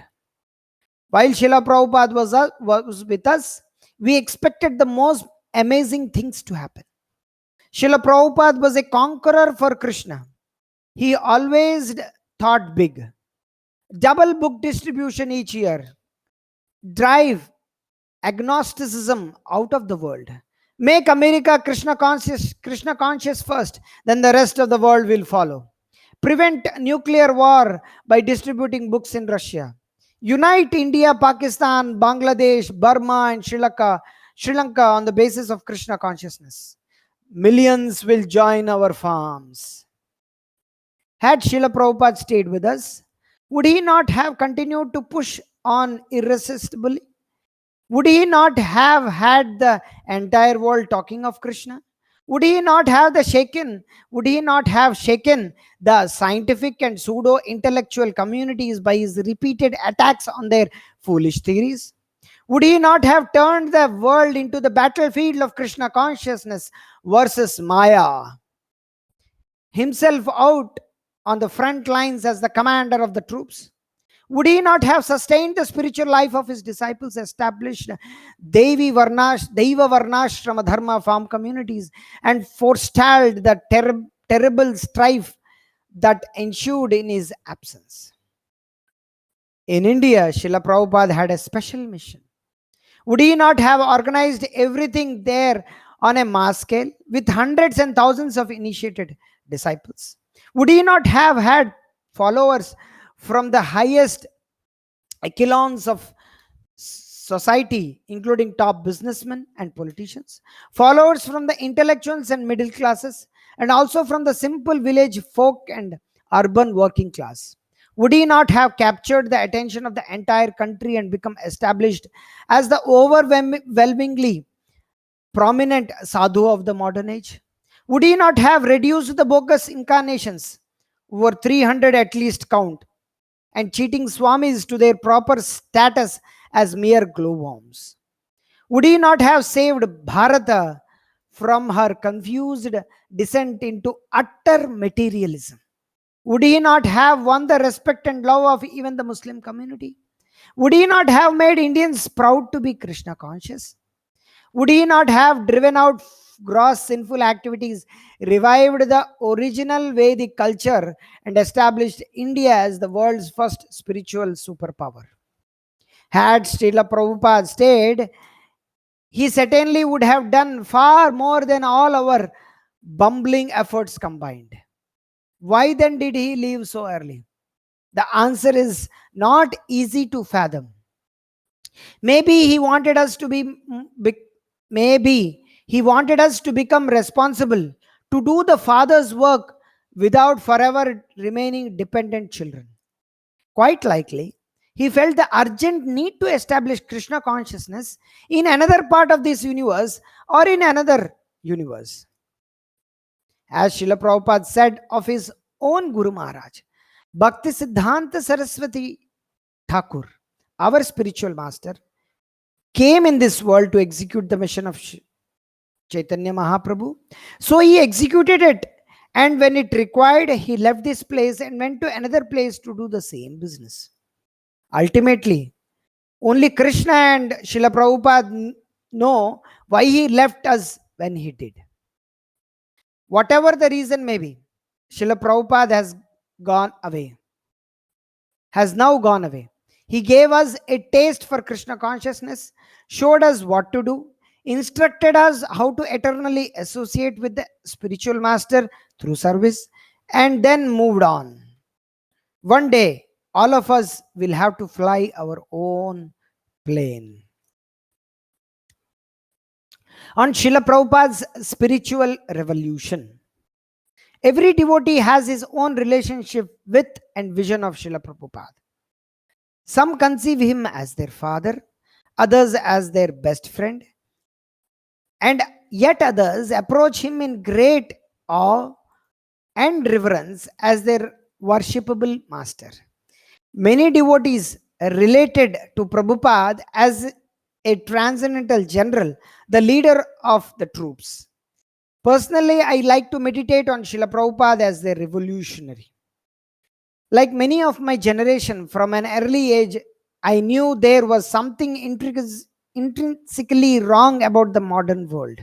S2: While Srila Prabhupada was with us, we expected the most amazing things to happen. Srila Prabhupada was a conqueror for Krishna. He always thought big. Double book distribution each year. Drive agnosticism out of the world. Make America Krishna conscious first, then the rest of the world will follow. Prevent nuclear war by distributing books in Russia. Unite India, Pakistan, Bangladesh, Burma, and Sri Lanka on the basis of Krishna consciousness. Millions will join our farms. Had Srila Prabhupada stayed with us, would he not have continued to push on irresistibly? Would he not have had the entire world talking of Krishna? Would he not have shaken the scientific and pseudo-intellectual communities by his repeated attacks on their foolish theories? Would he not have turned the world into the battlefield of Krishna consciousness versus Maya? Himself out on the front lines as the commander of the troops? Would he not have sustained the spiritual life of his disciples, established Daiva Varnashrama Dharma farm communities, and forestalled the terrible strife that ensued in his absence? In India, Srila Prabhupada had a special mission. Would he not have organized everything there on a mass scale with hundreds and thousands of initiated disciples? Would he not have had followers from the highest echelons of society, including top businessmen and politicians, followers from the intellectuals and middle classes, and also from the simple village folk and urban working class? Would he not have captured the attention of the entire country and become established as the overwhelmingly prominent sadhu of the modern age? Would he not have reduced the bogus incarnations, over 300 at least count, and cheating swamis to their proper status as mere glowworms? Would he not have saved Bharata from her confused descent into utter materialism? Would he not have won the respect and love of even the Muslim community? Would he not have made Indians proud to be Krishna conscious? Would he not have driven out gross sinful activities, revived the original Vedic culture, and established India as the world's first spiritual superpower? Had Srila Prabhupada stayed, he certainly would have done far more than all our bumbling efforts combined. Why then did he leave so early? The answer is not easy to fathom. Maybe he wanted us to maybe he wanted us to become responsible, to do the Father's work without forever remaining dependent children. Quite likely, he felt the urgent need to establish Krishna consciousness in another part of this universe or in another universe. As Srila Prabhupada said of his own Guru Maharaj, Bhakti Siddhanta Saraswati Thakur, our spiritual master, came in this world to execute the mission of Chaitanya Mahaprabhu. So he executed it, and when it required, he left this place and went to another place to do the same business. Ultimately, only Krishna and Srila Prabhupada know why he left us when he did. Whatever the reason may be, Srila Prabhupada has now gone away. He gave us a taste for Krishna consciousness, showed us what to do, instructed us how to eternally associate with the spiritual master through service, and then moved on. One day, all of us will have to fly our own plane. On Srila Prabhupada's spiritual revolution, every devotee has his own relationship with and vision of Srila Prabhupada. Some conceive him as their father, others as their best friend, and yet others approach him in great awe and reverence as their worshipable master. Many devotees related to Prabhupada as a transcendental general, the leader of the troops. Personally, I like to meditate on Srila Prabhupada as the revolutionary. Like many of my generation, from an early age, I knew there was something intrinsically wrong about the modern world.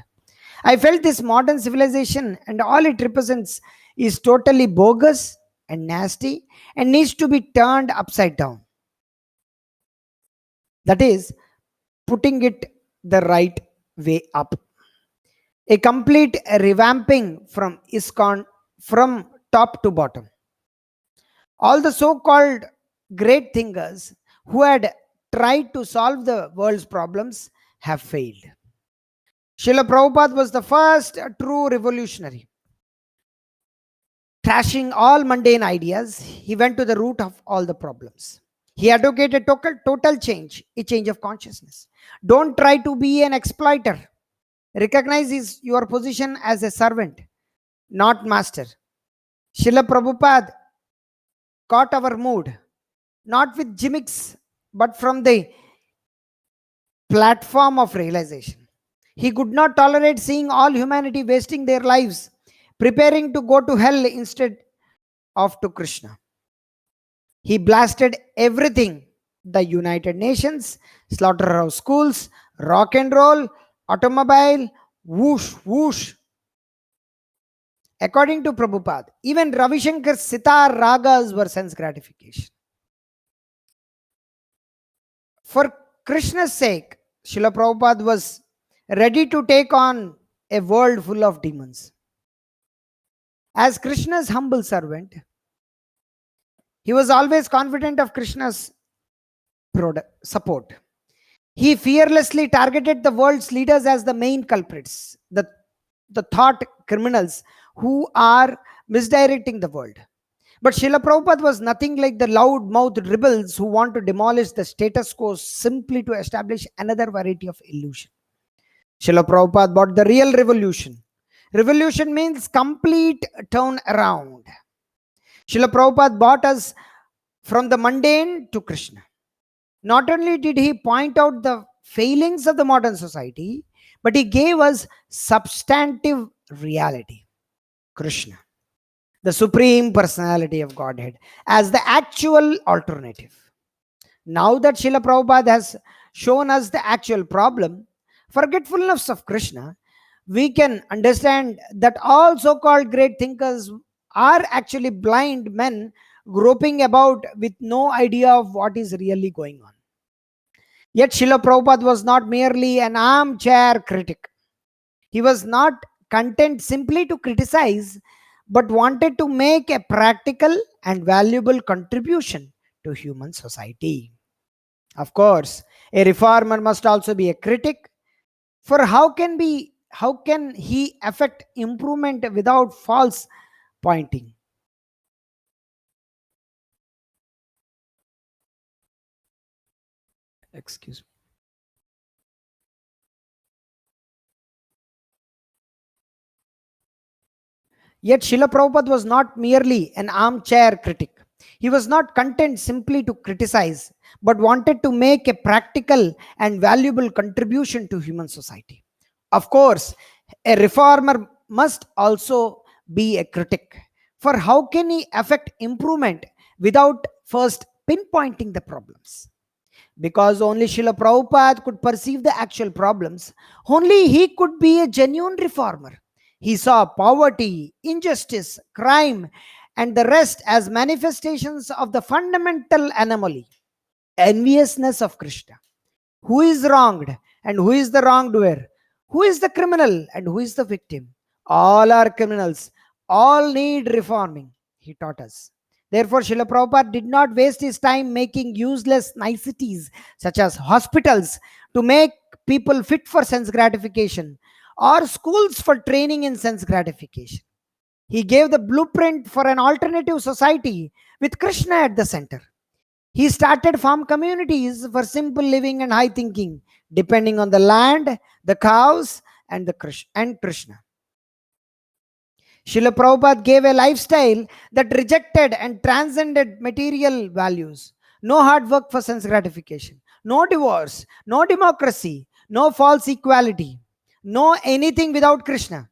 S2: I felt this modern civilization and all it represents is totally bogus and nasty and needs to be turned upside down. That is, putting it the right way up. A complete revamping from ISKCON from top to bottom. All the so-called great thinkers who had tried to solve the world's problems have failed. Srila Prabhupada was the first true revolutionary. Trashing all mundane ideas, he went to the root of all the problems. He advocated total change, a change of consciousness. Don't try to be an exploiter. Recognize your position as a servant, not master. Srila Prabhupada caught our mood, not with gimmicks, but from the platform of realization. He could not tolerate seeing all humanity wasting their lives, preparing to go to hell instead of to Krishna. He blasted everything: the United Nations, slaughterhouse schools, rock and roll, automobile, whoosh, whoosh. According to Prabhupada, even Ravi Shankar's sitar ragas were sense gratification. For Krishna's sake, Srila Prabhupada was ready to take on a world full of demons. As Krishna's humble servant, he was always confident of Krishna's support. He fearlessly targeted the world's leaders as the main culprits, the thought criminals who are misdirecting the world. But Srila Prabhupada was nothing like the loud mouthed rebels who want to demolish the status quo simply to establish another variety of illusion. Srila Prabhupada brought the real revolution. Revolution means complete turn around. Srila Prabhupada brought us from the mundane to Krishna. Not only did he point out the failings of the modern society, but he gave us substantive reality, Krishna, the Supreme Personality of Godhead, as the actual alternative. Now that Srila Prabhupada has shown us the actual problem, forgetfulness of Krishna, we can understand that all so called great thinkers are actually blind men groping about with no idea of what is really going on. Yet Srila Prabhupada was not merely an armchair critic. He was not content simply to criticize, but wanted to make a practical and valuable contribution to human society. Of course, a reformer must also be a critic. For how can he affect improvement without false pointing? Excuse me. Yet Srila Prabhupada was not merely an armchair critic. He was not content simply to criticize, but wanted to make a practical and valuable contribution to human society. Of course, a reformer must also be a critic. For how can he affect improvement without first pinpointing the problems? Because only Srila Prabhupada could perceive the actual problems, only he could be a genuine reformer. He saw poverty, injustice, crime, and the rest as manifestations of the fundamental anomaly, enviousness of Krishna. Who is wronged and who is the wrongdoer? Who is the criminal and who is the victim? All are criminals. All need reforming, he taught us. Therefore, Srila Prabhupada did not waste his time making useless niceties such as hospitals to make people fit for sense gratification or schools for training in sense gratification. He gave the blueprint for an alternative society with Krishna at the center. He started farm communities for simple living and high thinking, depending on the land, the cows, and Krishna. Srila Prabhupada gave a lifestyle that rejected and transcended material values. No hard work for sense gratification, no divorce, no democracy, no false equality, no anything without Krishna.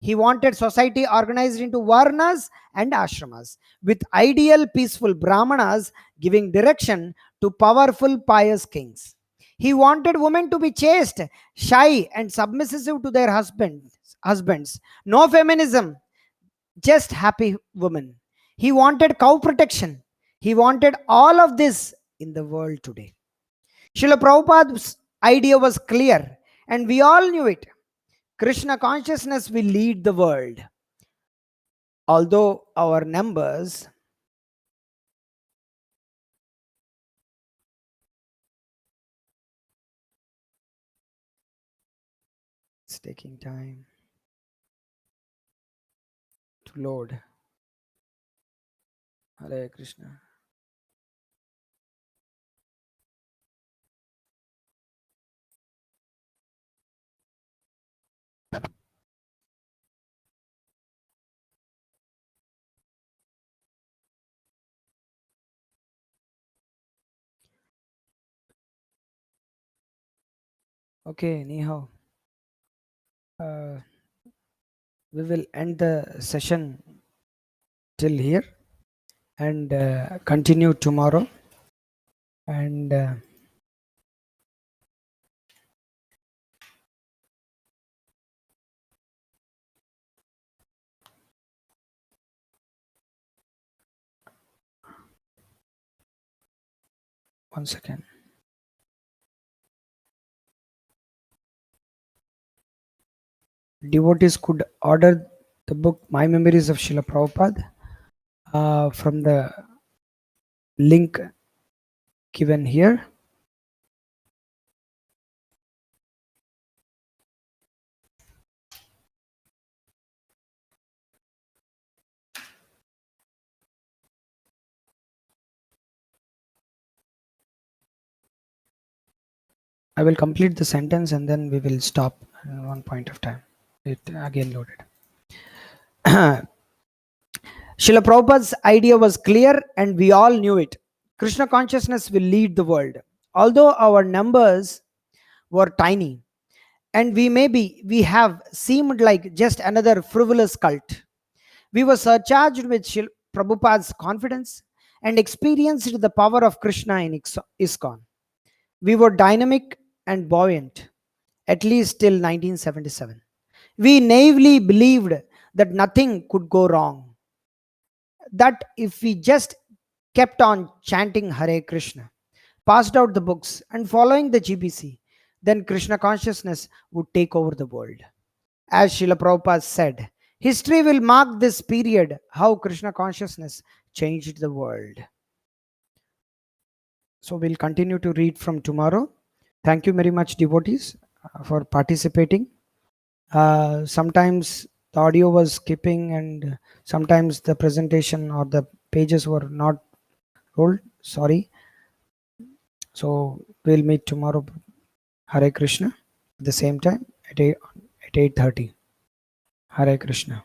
S2: He wanted society organized into varnas and ashramas, with ideal peaceful brahmanas giving direction to powerful pious kings. He wanted women to be chaste, shy, and submissive to their husbands. No feminism, just happy women. He wanted cow protection. He wanted all of this in the world today. Srila Prabhupada's idea was clear, and we all knew it. Krishna consciousness will lead the world. Although our numbers it's taking time to load. Hare Krishna. Okay, anyhow, we will end the session till here and continue tomorrow. And one second. Devotees could order the book My Memories of Srila Prabhupada from the link given here. I will complete the sentence and then we will stop at one point of time. It again loaded. Srila Prabhupada's idea was clear and we all knew it. Krishna consciousness will lead the world. Although our numbers were tiny and we have seemed like just another frivolous cult, we were surcharged with Prabhupada's confidence and experienced the power of Krishna in ISKCON. We were dynamic and buoyant, at least till 1977. We naively believed that nothing could go wrong, that if we just kept on chanting Hare Krishna, passed out the books, and following the GBC, then Krishna consciousness would take over the world. As Srila Prabhupada said, history will mark this period how Krishna consciousness changed the world. So we'll continue to read from tomorrow. Thank you very much, devotees, for participating. Sometimes the audio was skipping and sometimes the presentation or the pages were not rolled. Sorry. So we'll meet tomorrow. Hare Krishna at the same time at 8:30. Hare Krishna.